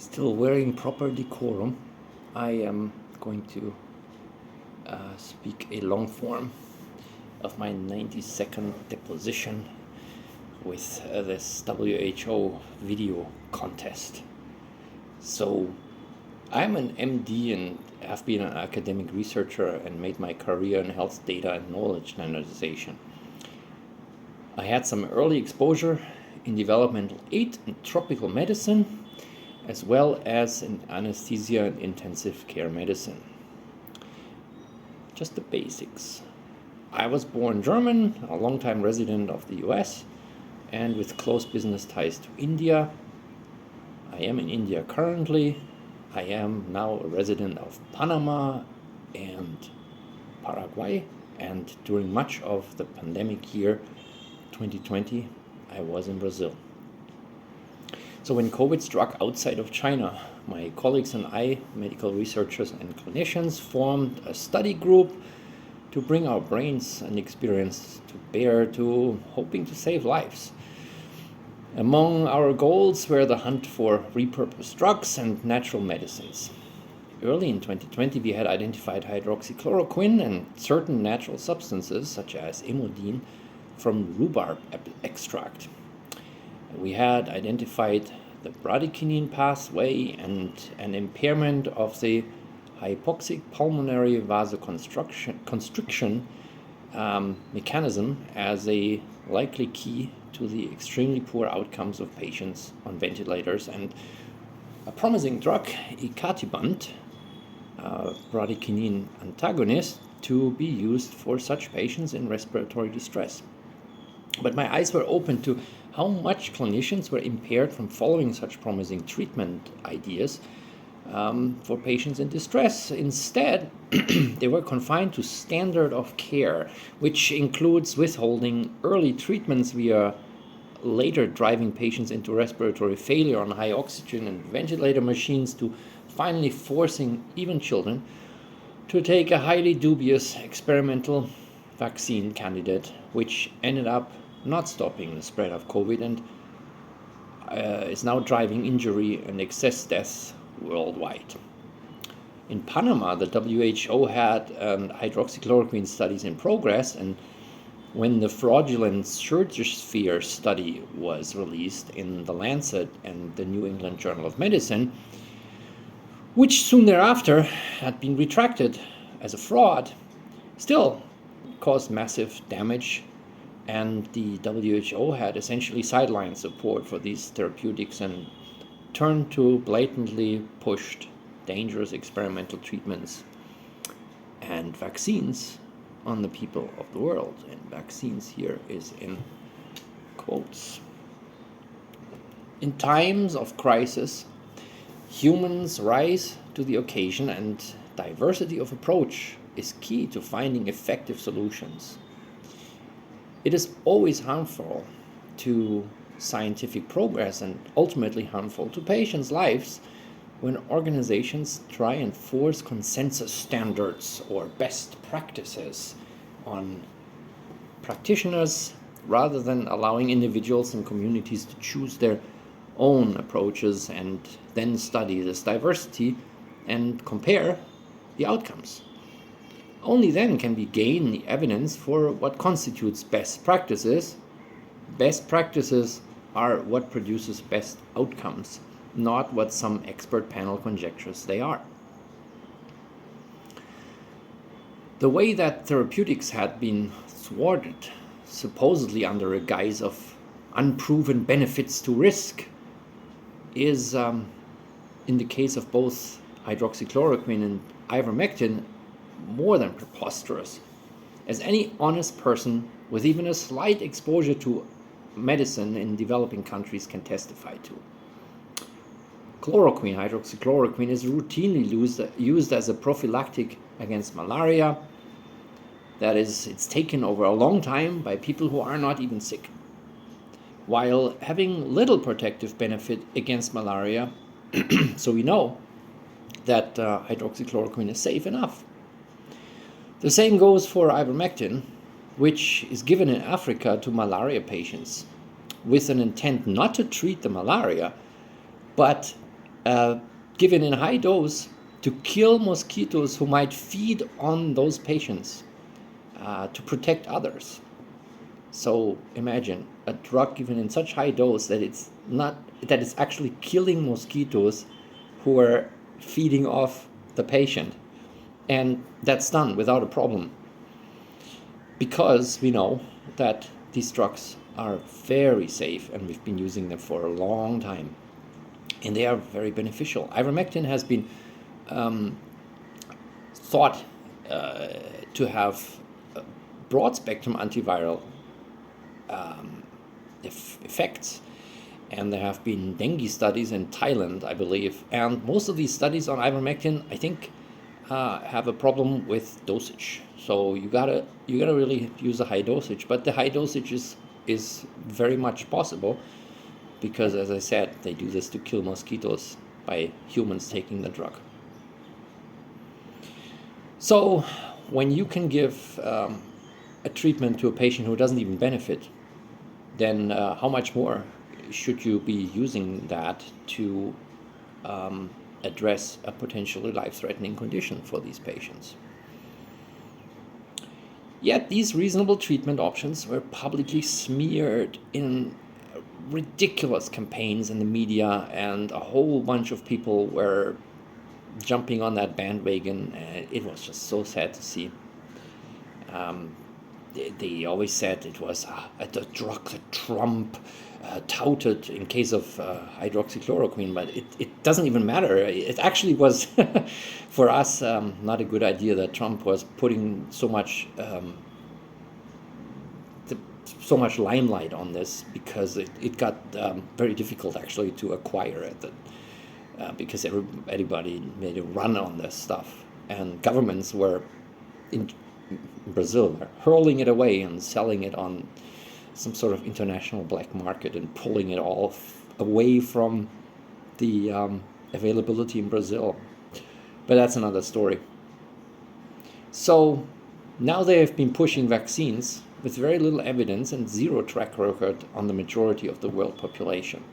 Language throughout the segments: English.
Still wearing proper decorum, I am going to speak a long form of my 90-second deposition with this WHO video contest. So, I'm an MD and have been an academic researcher and made my career in health data and knowledge standardization. I had some early exposure in developmental aid and tropical medicine, as well as in anesthesia and intensive care medicine. Just the basics. I was born German, a long-time resident of the US, and with close business ties to India. I am in India currently. I am now a resident of Panama and Paraguay, and during much of the pandemic year 2020, I was in Brazil. So when COVID struck outside of China, my colleagues and I, medical researchers and clinicians, formed a study group to bring our brains and experience to bear to hoping to save lives. Among our goals were the hunt for repurposed drugs and natural medicines. Early in 2020, we had identified hydroxychloroquine and certain natural substances, such as imodine, from rhubarb extract. We had identified the bradykinin pathway and an impairment of the hypoxic pulmonary vasoconstriction mechanism as a likely key to the extremely poor outcomes of patients on ventilators, and a promising drug, icatibant, bradykinin antagonist, to be used for such patients in respiratory distress. But my eyes were open to how much clinicians were impaired from following such promising treatment ideas for patients in distress. Instead, they were confined to standard of care, which includes withholding early treatments via later driving patients into respiratory failure on high oxygen and ventilator machines, to finally forcing even children to take a highly dubious experimental vaccine candidate, which ended up not stopping the spread of COVID and is now driving injury and excess deaths worldwide. In Panama, the WHO had hydroxychloroquine studies in progress, and when the fraudulent Surgisphere study was released in The Lancet and the New England Journal of Medicine, which soon thereafter had been retracted as a fraud, still caused massive damage, and the WHO had essentially sidelined support for these therapeutics and turned to blatantly pushed dangerous experimental treatments and vaccines on the people of the world. And vaccines here is in quotes. In times of crisis, humans rise to the occasion, and diversity of approach is key to finding effective solutions. It is always harmful to scientific progress and ultimately harmful to patients' lives when organizations try and force consensus standards or best practices on practitioners rather than allowing individuals and communities to choose their own approaches and then study this diversity and compare the outcomes. Only then can we gain the evidence for what constitutes best practices. Best practices are what produces best outcomes, not what some expert panel conjectures they are. The way that therapeutics had been thwarted, supposedly under a guise of unproven benefits to risk, is, in the case of both hydroxychloroquine and ivermectin, more than preposterous, as any honest person with even a slight exposure to medicine in developing countries can testify to. Chloroquine, hydroxychloroquine, is routinely used as a prophylactic against malaria. That is, it's taken over a long time by people who are not even sick, while having little protective benefit against malaria. So we know that hydroxychloroquine is safe enough. The same goes for ivermectin, which is given in Africa to malaria patients with an intent not to treat the malaria, but uh, given in high dose to kill mosquitoes who might feed on those patients to protect others. So imagine a drug given in such high dose that it's actually killing mosquitoes who are feeding off the patient. And that's done without a problem, because we know that these drugs are very safe and we've been using them for a long time. And they are very beneficial. Ivermectin has been thought to have broad spectrum antiviral effects. And there have been dengue studies in Thailand, I believe. And most of these studies on ivermectin, I think, have a problem with dosage. So you gotta really use a high dosage. But the high dosage is very much possible, because, as I said, they do this to kill mosquitoes by humans taking the drug. So when you can give a treatment to a patient who doesn't even benefit, then how much more should you be using that to address a potentially life-threatening condition for these patients? Yet these reasonable treatment options were publicly smeared in ridiculous campaigns in the media, and a whole bunch of people were jumping on that bandwagon. It was just so sad to see. They always said it was the drug that Trump touted in case of hydroxychloroquine, but it doesn't even matter. It actually was, for us, not a good idea that Trump was putting so much limelight on this, because it got very difficult actually to acquire it, because everybody made a run on this stuff, and governments were in Brazil were hurling it away and selling it on some sort of international black market and pulling it all away from the availability in Brazil. But that's another story. So now they have been pushing vaccines with very little evidence and zero track record on the majority of the world population.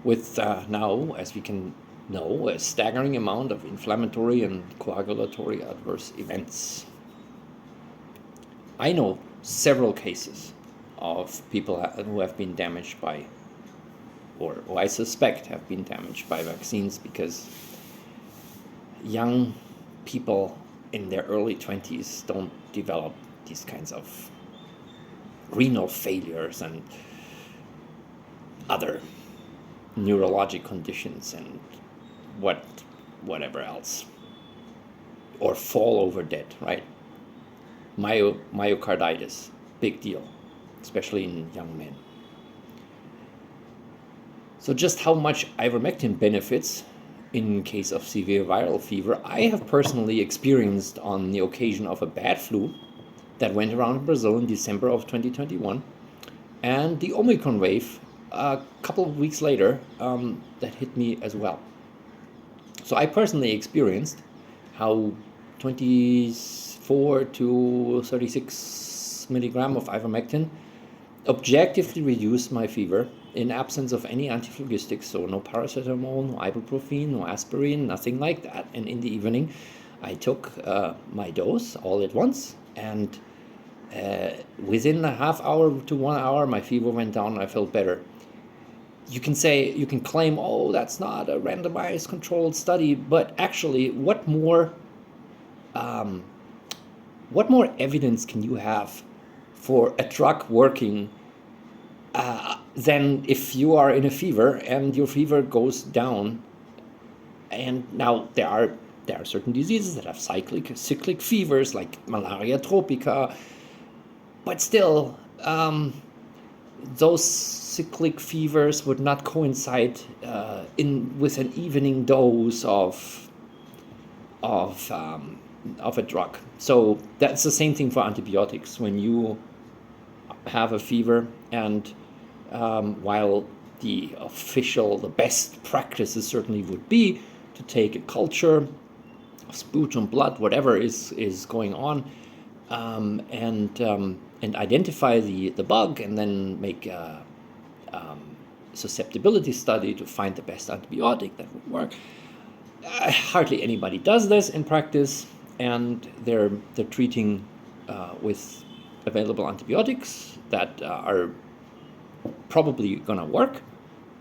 With now, as we can know, a staggering amount of inflammatory and coagulatory adverse events. I know several cases of people who have been damaged by, or who I suspect have been damaged by vaccines, because young people in their early 20s don't develop these kinds of renal failures and other neurologic conditions and whatever else, or fall over dead, right? Myocarditis, big deal, especially in young men. So just how much ivermectin benefits in case of severe viral fever, I have personally experienced on the occasion of a bad flu that went around Brazil in December of 2021, and the Omicron wave a couple of weeks later that hit me as well. So I personally experienced how 24 to 36 milligram of ivermectin objectively reduced my fever in absence of any antiphlogistics, so no paracetamol, no ibuprofen, no aspirin, nothing like that. And in the evening, I took my dose all at once, and within a half hour to 1 hour, my fever went down and I felt better. You can claim, oh, that's not a randomized controlled study, but actually, what more evidence can you have for a drug working than if you are in a fever and your fever goes down? And now there are certain diseases that have cyclic fevers, like malaria tropica, but still, those cyclic fevers would not coincide with an evening dose of a drug. So that's the same thing for antibiotics. When you have a fever, and while the best practices certainly would be to take a culture of sputum, blood, whatever is going on, and identify the bug, and then make susceptibility study to find the best antibiotic that would work. Hardly anybody does this in practice, and they're treating with available antibiotics that are probably going to work.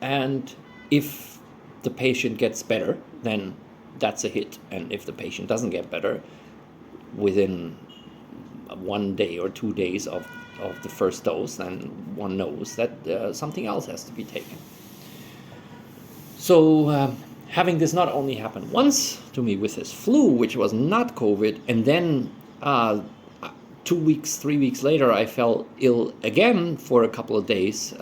And if the patient gets better, then that's a hit. And if the patient doesn't get better within 1 day or 2 days of the first dose, then one knows that something else has to be taken. So having this not only happen once to me with this flu, which was not COVID, and then 2 weeks, 3 weeks later, I fell ill again for a couple of days,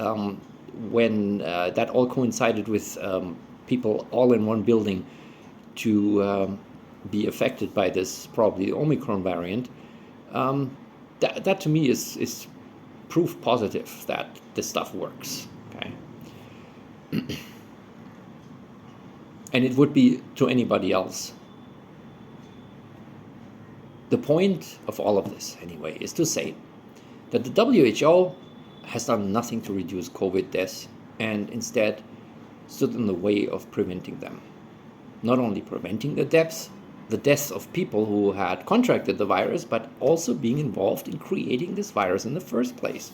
when that all coincided with people all in one building to be affected by this, probably Omicron variant. That to me is proof positive that this stuff works. Okay. And it would be to anybody else. The point of all of this, anyway, is to say that the WHO has done nothing to reduce COVID deaths and instead stood in the way of preventing them. Not only preventing the deaths of people who had contracted the virus, but also being involved in creating this virus in the first place.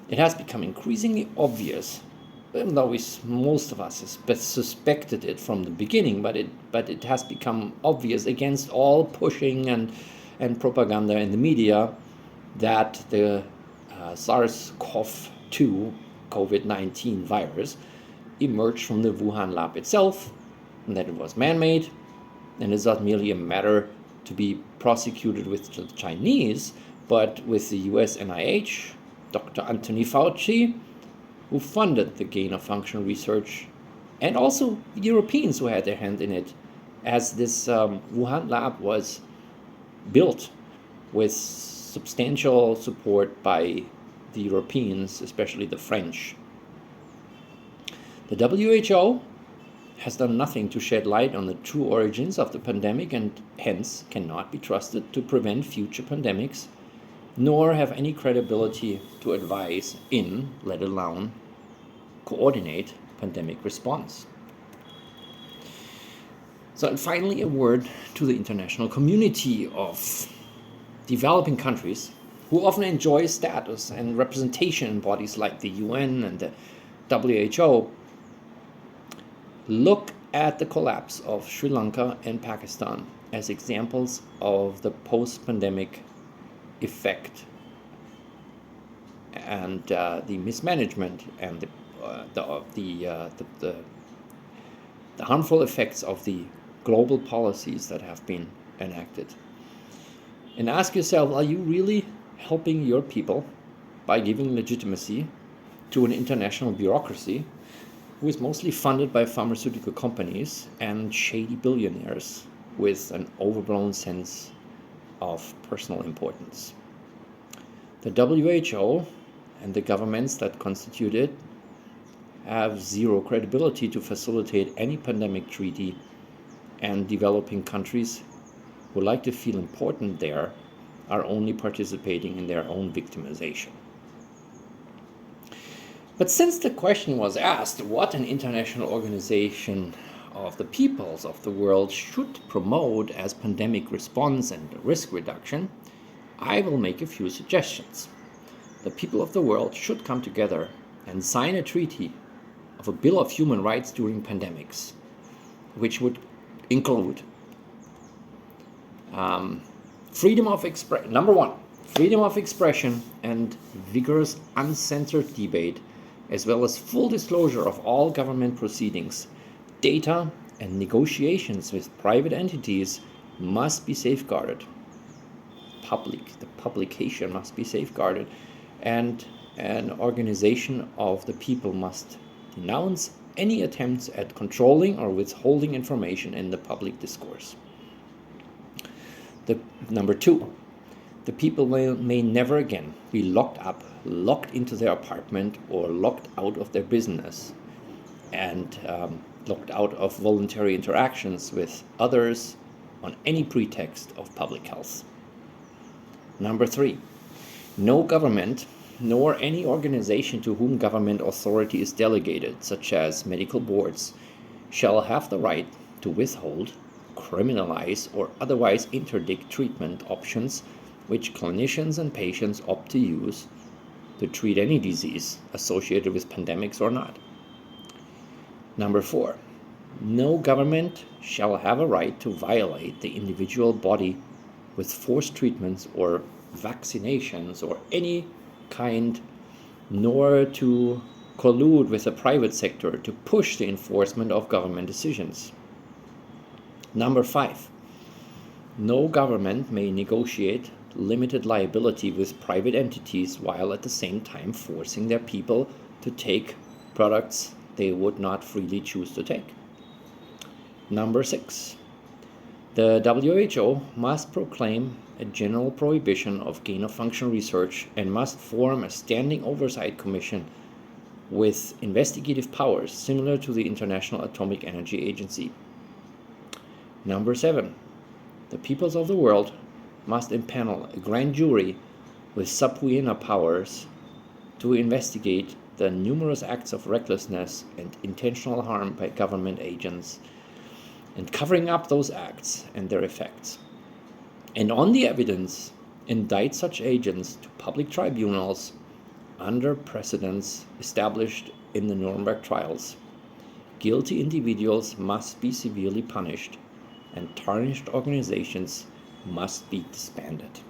It has become increasingly obvious, even though most of us suspected it from the beginning, but it has become obvious against all pushing and propaganda in the media that the SARS-CoV-2 COVID-19 virus emerged from the Wuhan lab itself, and that it was man-made, and it's not merely a matter to be prosecuted with the Chinese, but with the US NIH, Dr. Anthony Fauci, who funded the gain-of-function research, and also the Europeans who had their hand in it, as this Wuhan lab was built with substantial support by the Europeans, especially the French. The WHO has done nothing to shed light on the true origins of the pandemic and hence cannot be trusted to prevent future pandemics, nor have any credibility to advise in, let alone coordinate, pandemic response. So, and finally, a word to the international community of developing countries who often enjoy status and representation in bodies like the UN and the WHO. Look at the collapse of Sri Lanka and Pakistan as examples of the post-pandemic effect and the mismanagement and the harmful effects of the global policies that have been enacted. And ask yourself, are you really helping your people by giving legitimacy to an international bureaucracy who is mostly funded by pharmaceutical companies and shady billionaires with an overblown sense of personal importance? The WHO and the governments that constitute it have zero credibility to facilitate any pandemic treaty, and developing countries who like to feel important there are only participating in their own victimization. But since the question was asked what an international organization of the peoples of the world should promote as pandemic response and risk reduction, I will make a few suggestions. The people of the world should come together and sign a treaty of a Bill of Human Rights during pandemics, which would include freedom of expression. Number one, freedom of expression and vigorous, uncensored debate, as well as full disclosure of all government proceedings. Data and negotiations with private entities must be safeguarded. The publication must be safeguarded, and an organization of the people must denounce any attempts at controlling or withholding information in the public discourse. Number two, the people may never again be locked into their apartment, or locked out of their business, and locked out of voluntary interactions with others on any pretext of public health. Number three, no government nor any organization to whom government authority is delegated, such as medical boards, shall have the right to withhold, criminalize, or otherwise interdict treatment options which clinicians and patients opt to use to treat any disease associated with pandemics or not. Number 4, no government shall have a right to violate the individual body with forced treatments or vaccinations or any kind, nor to collude with the private sector to push the enforcement of government decisions. Number 5, no government may negotiate limited liability with private entities while at the same time forcing their people to take products they would not freely choose to take. Number 6, the WHO must proclaim a general prohibition of gain-of-function research and must form a standing oversight commission with investigative powers similar to the International Atomic Energy Agency. Number 7, the peoples of the world must impanel a grand jury with subpoena powers to investigate the numerous acts of recklessness and intentional harm by government agents and covering up those acts and their effects. And on the evidence, indict such agents to public tribunals under precedents established in the Nuremberg trials. Guilty individuals must be severely punished, and tarnished organizations must be disbanded.